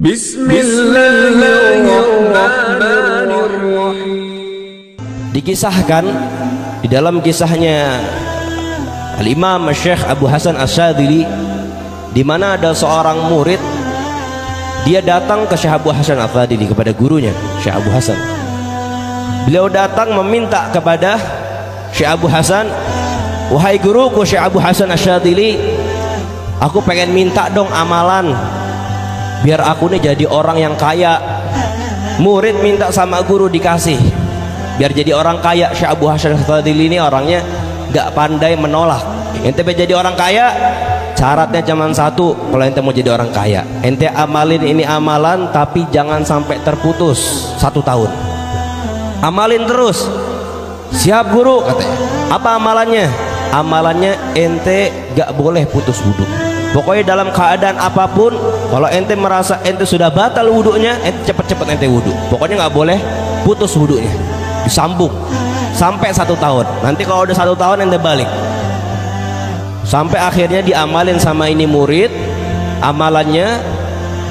Bismillahirrahmanirrahim. Dikisahkan di dalam kisahnya Al-Imam Syekh Abu Hasan Asy-Syadzili, di mana ada seorang murid, dia datang ke Syekh Abu Hasan Asy-Syadzili, kepada gurunya Syekh Abu Hasan. Beliau datang meminta kepada Syekh Abu Hasan, "Wahai guruku Syekh Abu Hasan Asy-Syadzili, aku pengen minta dong amalan biar aku nih jadi orang yang kaya." Murid minta sama guru, dikasih biar jadi orang kaya. Syekh Abu Hasan Asy-Syadzili ini orangnya gak pandai menolak. Ente jadi orang kaya, syaratnya cuma satu. Kalau ente mau jadi orang kaya, ente amalin ini amalan, tapi jangan sampai terputus 1 tahun. Amalin terus. Siap guru, katanya. Apa amalannya? Amalannya ente gak boleh putus wudhu. Pokoknya dalam keadaan apapun, kalau ente merasa ente sudah batal wudhunya, ente cepet-cepet ente wudhu. Pokoknya nggak boleh putus wudhunya, disambung sampai 1 tahun. Nanti kalau udah 1 tahun ente balik. Sampai akhirnya diamalin sama ini murid. Amalannya,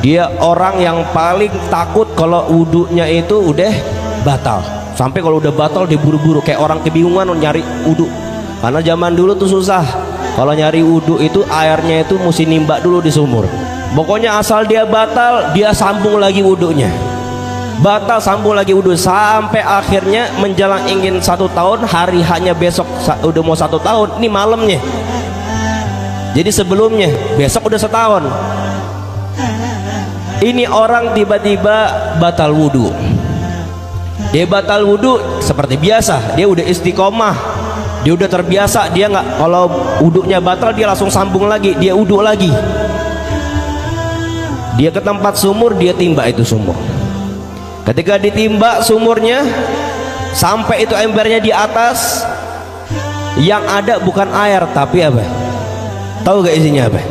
dia orang yang paling takut kalau wudhunya itu udah batal. Sampai kalau udah batal dia buru-buru, kayak orang kebingungan nyari wudhu. Karena zaman dulu tuh susah. Kalau nyari wudhu itu airnya itu mesti nimba dulu di sumur. Pokoknya asal dia batal, dia sambung lagi wudhunya. Batal, sambung lagi wudhu, sampai akhirnya menjelang ingin 1 tahun, hari hanya besok udah mau 1 tahun, ini malamnya. Jadi sebelumnya besok udah 1 tahun. Ini orang tiba-tiba batal wudhu. Dia batal wudhu seperti biasa, dia udah istiqomah, dia udah terbiasa. Dia nggak, kalau wudhunya batal dia langsung sambung lagi, dia wudhu lagi. Dia ke tempat sumur, dia timba itu sumur. Ketika ditimba sumurnya, sampai itu embernya di atas, yang ada bukan air tapi apa? Tahu gak isinya apa?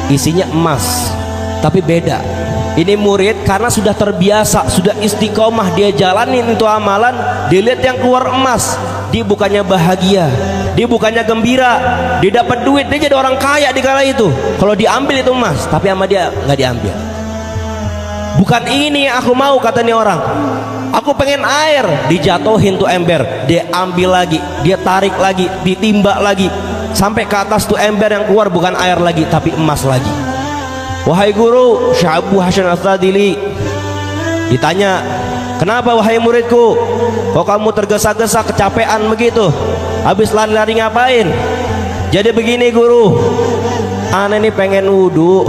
Isinya emas, tapi beda. Ini murid karena sudah terbiasa, sudah istiqomah, dia jalanin itu amalan, dia lihat yang keluar emas, dia bukannya bahagia, dia bukannya gembira, dia dapat duit, dia jadi orang kaya di kala itu. Kalau diambil itu emas, tapi sama dia nggak diambil. Bukan ini yang aku mau, kata nih orang. Aku pengen air, dijatuhin tuh ember, dia ambil lagi, dia tarik lagi, ditimba lagi, sampai ke atas tuh ember yang keluar bukan air lagi, tapi emas lagi. Wahai guru Syekh Abu Hasan Asy-Syadzili, ditanya, "Kenapa wahai muridku? Kok kamu tergesa-gesa, kecapean begitu? Habis lari-lari ngapain?" "Jadi begini guru, aneh nih pengen wudhu,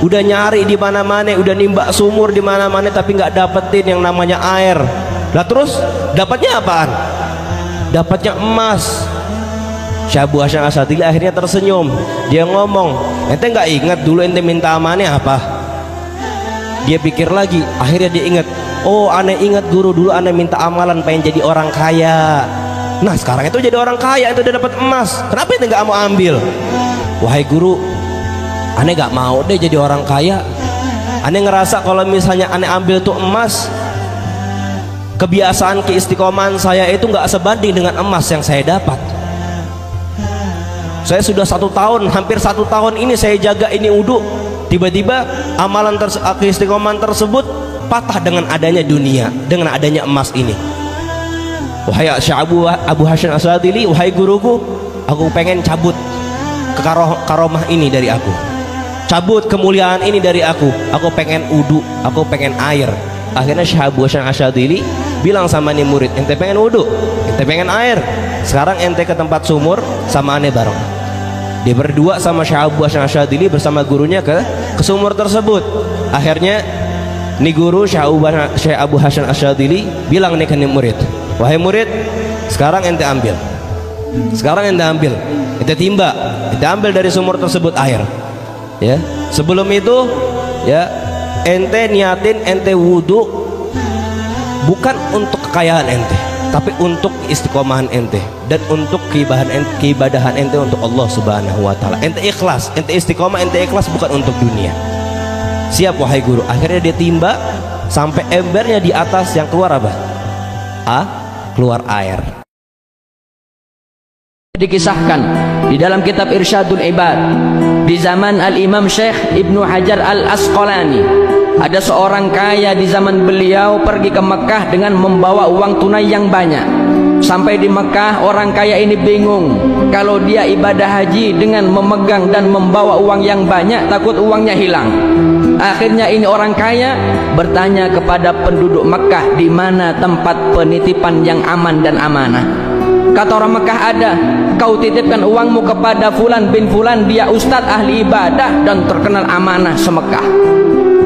udah nyari di mana-mana, udah nimba sumur di mana-mana, tapi nggak dapetin yang namanya air. Lah terus dapatnya apaan? Dapatnya emas." Syekh Abu Hasan Asy-Syadzili akhirnya tersenyum. Dia ngomong, "Ente nggak ingat dulu ente minta amannya apa?" Dia pikir lagi, akhirnya dia ingat, "Oh, aneh ingat guru, dulu aneh minta amalan pengen jadi orang kaya. Nah sekarang itu jadi orang kaya, itu udah dapat emas. Kenapa ente nggak mau ambil?" "Wahai guru, aneh nggak mau deh jadi orang kaya. Aneh ngerasa kalau misalnya aneh ambil tuh emas, kebiasaan keistiqomahan saya itu nggak sebanding dengan emas yang saya dapat. Saya sudah 1 tahun, hampir 1 tahun ini saya jaga ini wudhu, tiba-tiba amalan keistiqomahan tersebut patah dengan adanya dunia, dengan adanya emas ini. Wahai Syekh Abu Hasan Asy-Syadzili, wahai guruku, aku pengen cabut ke karomah ini dari aku, cabut kemuliaan ini dari aku pengen wudhu, aku pengen air." Akhirnya Syekh Abu Hasan Asy-Syadzili bilang sama nih murid, "Ente pengen wudhu, ente pengen air, sekarang ente ke tempat sumur sama aneh bareng." Dia berdua sama Syekh Abu Hasan Asy-Syadzili bersama gurunya ke sumur tersebut. Akhirnya nih guru Syekh Abu Hasan Asy-Syadzili bilang nih ke nih murid, "Wahai murid, sekarang ente ambil, sekarang ente ambil, ente timba, ente ambil dari sumur tersebut air. Ya, sebelum itu ya ente niatin ente wudhu bukan untuk kekayaan ente, tapi untuk istiqomahan ente dan untuk keibadahan ente untuk Allah Subhanahu wa taala. Ente ikhlas, ente istiqomah, ente ikhlas, bukan untuk dunia. Siap wahai guru." Akhirnya dia timba sampai embernya di atas, yang keluar apa? Keluar air. Dikisahkan di dalam kitab Irsyadul Ibad di zaman Al-Imam Syekh Ibnu Hajar Al-Asqalani, ada seorang kaya di zaman beliau pergi ke Mekah dengan membawa uang tunai yang banyak. Sampai di Mekah, orang kaya ini bingung kalau dia ibadah haji dengan memegang dan membawa uang yang banyak, takut uangnya hilang. Akhirnya ini orang kaya bertanya kepada penduduk Mekah, di mana tempat penitipan yang aman dan amanah. Kata orang Mekah, ada. Kau titipkan uangmu kepada Fulan bin Fulan, dia ustadz ahli ibadah dan terkenal amanah semekah.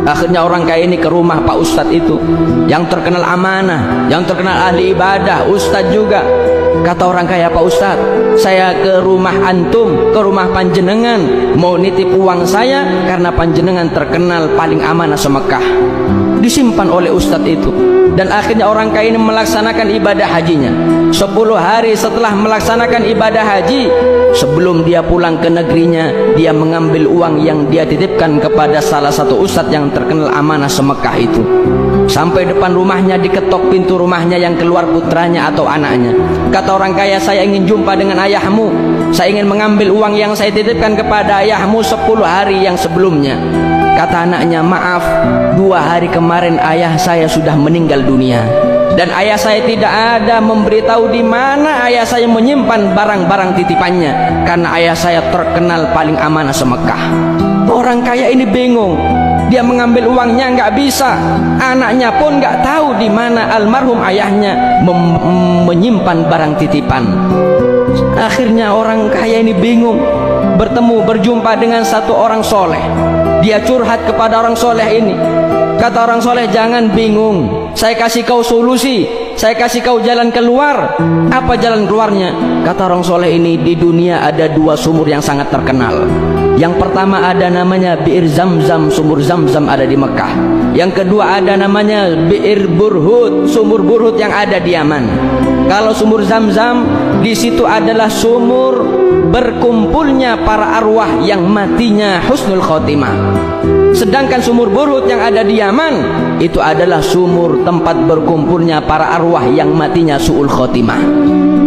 Akhirnya orang kaya ini ke rumah Pak Ustadz itu, yang terkenal amanah, yang terkenal ahli ibadah, ustadz juga. Kata orang kaya, Pak Ustadz, saya ke rumah antum, ke rumah panjenengan, mau nitip uang saya karena panjenengan terkenal paling amanah semekah. Disimpan oleh ustadz itu. Dan akhirnya orang kaya ini melaksanakan ibadah hajinya. 10 hari setelah melaksanakan ibadah haji, sebelum dia pulang ke negerinya, dia mengambil uang yang dia titipkan kepada salah satu ustadz yang terkenal amanah semekah itu. Sampai depan rumahnya, diketok pintu rumahnya, yang keluar putranya atau anaknya. Kata orang kaya, saya ingin jumpa dengan ayahmu, saya ingin mengambil uang yang saya titipkan kepada ayahmu 10 hari yang sebelumnya. Kata anaknya, maaf, 2 hari kemarin ayah saya sudah meninggal dunia, dan ayah saya tidak ada memberitahu di mana ayah saya menyimpan barang-barang titipannya, karena ayah saya terkenal paling amanah semekah. Orang kaya ini bingung, dia mengambil uangnya nggak bisa, anaknya pun nggak tahu di mana almarhum ayahnya menyimpan barang titipan. Akhirnya orang kaya ini bingung, berjumpa dengan satu orang soleh. Dia curhat kepada orang soleh ini. Kata orang soleh, jangan bingung, saya kasih kau solusi, saya kasih kau jalan keluar. Apa jalan keluarnya? Kata orang soleh ini, di dunia ada 2 sumur yang sangat terkenal. Yang pertama ada namanya Bi'ir Zamzam, sumur Zamzam ada di Mekah. Yang kedua ada namanya Bi'ir Burhut, sumur Burhut yang ada di Yaman. Kalau sumur Zamzam, di situ adalah sumur berkumpulnya para arwah yang matinya husnul khotimah. Sedangkan sumur Burhut yang ada di Yaman, itu adalah sumur tempat berkumpulnya para arwah yang matinya su'ul khotimah.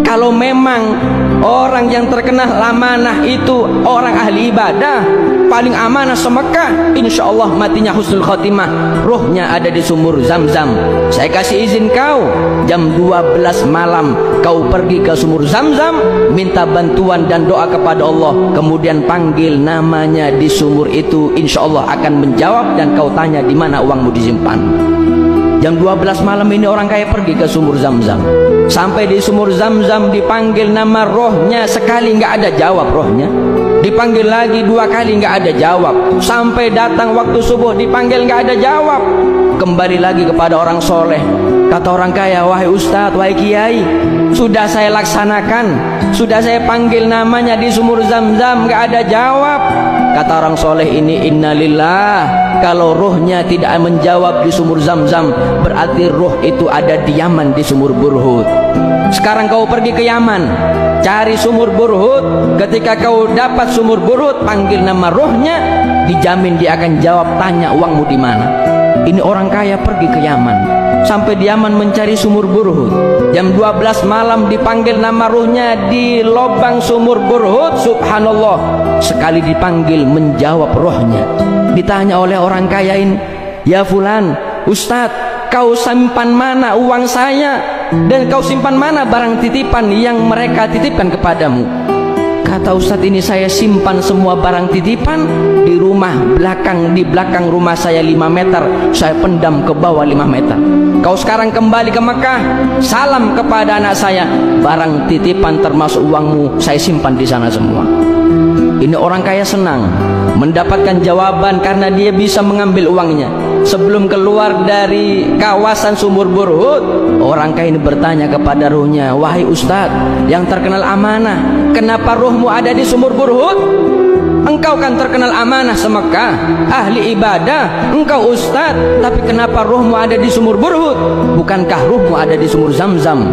Kalau memang orang yang terkenal amanah itu orang ahli ibadah, paling amanah semekah, insya Allah matinya husnul khotimah, ruhnya ada di sumur Zamzam. Saya kasih izin kau, jam 12 malam kau pergi ke sumur Zamzam, minta bantuan dan doa kepada Allah, kemudian panggil namanya di sumur itu, insya Allah akan menjawab, dan kau tanya di mana uangmu disimpan. Jam 12 malam ini orang kaya pergi ke sumur Zamzam. Sampai di sumur Zamzam dipanggil nama rohnya, sekali nggak ada jawab rohnya. Dipanggil lagi 2 kali nggak ada jawab. Sampai datang waktu subuh dipanggil nggak ada jawab. Kembali lagi kepada orang soleh. Kata orang kaya, wahai ustadz, wahai kiai, sudah saya laksanakan, sudah saya panggil namanya di sumur Zamzam, nggak ada jawab. Kata orang soleh ini, innalillah, kalau ruhnya tidak menjawab di sumur Zamzam, berarti ruh itu ada di Yaman di sumur Burhut. Sekarang kau pergi ke Yaman, cari sumur Burhut. Ketika kau dapat sumur Burhut, panggil nama ruhnya, dijamin dia akan jawab, tanya uangmu di mana. Ini orang kaya pergi ke Yaman, sampai di Yaman mencari sumur Burhut. Jam 12 malam dipanggil nama ruhnya di lubang sumur Burhut. Subhanallah, sekali dipanggil menjawab rohnya. Ditanya oleh orang kaya ini, ya fulan, ustadz, kau simpan mana uang saya, dan kau simpan mana barang titipan yang mereka titipkan kepadamu? Kata ustadz ini, saya simpan semua barang titipan di rumah belakang, di belakang rumah saya 5 meter, saya pendam ke bawah 5 meter. Kau sekarang kembali ke Mekah, salam kepada anak saya, barang titipan termasuk uangmu saya simpan di sana semua. Ini orang kaya senang mendapatkan jawaban karena dia bisa mengambil uangnya. Sebelum keluar dari kawasan sumur Burhut, orang kaya ini bertanya kepada ruhnya, wahai ustadz yang terkenal amanah, kenapa ruhmu ada di sumur Burhut? Engkau kan terkenal amanah semekah, ahli ibadah, engkau ustadz, tapi kenapa ruhmu ada di sumur Burhut? Bukankah ruhmu ada di sumur Zamzam?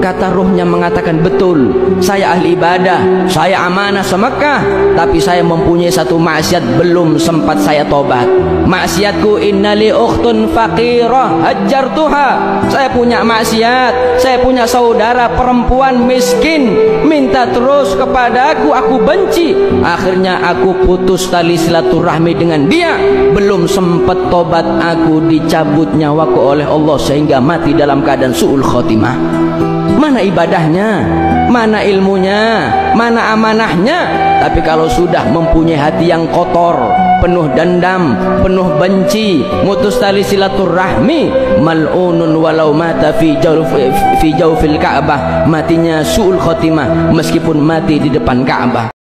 kata ruhnya mengatakan, betul, saya ahli ibadah, saya amanah se-Mekah, tapi saya mempunyai satu maksiat belum sempat saya tobat. Maksiatku, innali ukhtun faqirah hajjartuha. Saya punya maksiat, saya punya saudara perempuan miskin, minta terus kepada aku benci. Akhirnya aku putus tali silaturahmi dengan dia. Belum sempat tobat, aku dicabut nyawaku oleh Allah sehingga mati dalam keadaan su'ul khotimah. Mana ibadahnya, mana ilmunya, mana amanahnya? Tapi kalau sudah mempunyai hati yang kotor, penuh dendam, penuh benci, mutus tali silaturahmi, mal'unun walau mata fi jawfil Ka'bah, matinya su'ul khotimah meskipun mati di depan Ka'bah.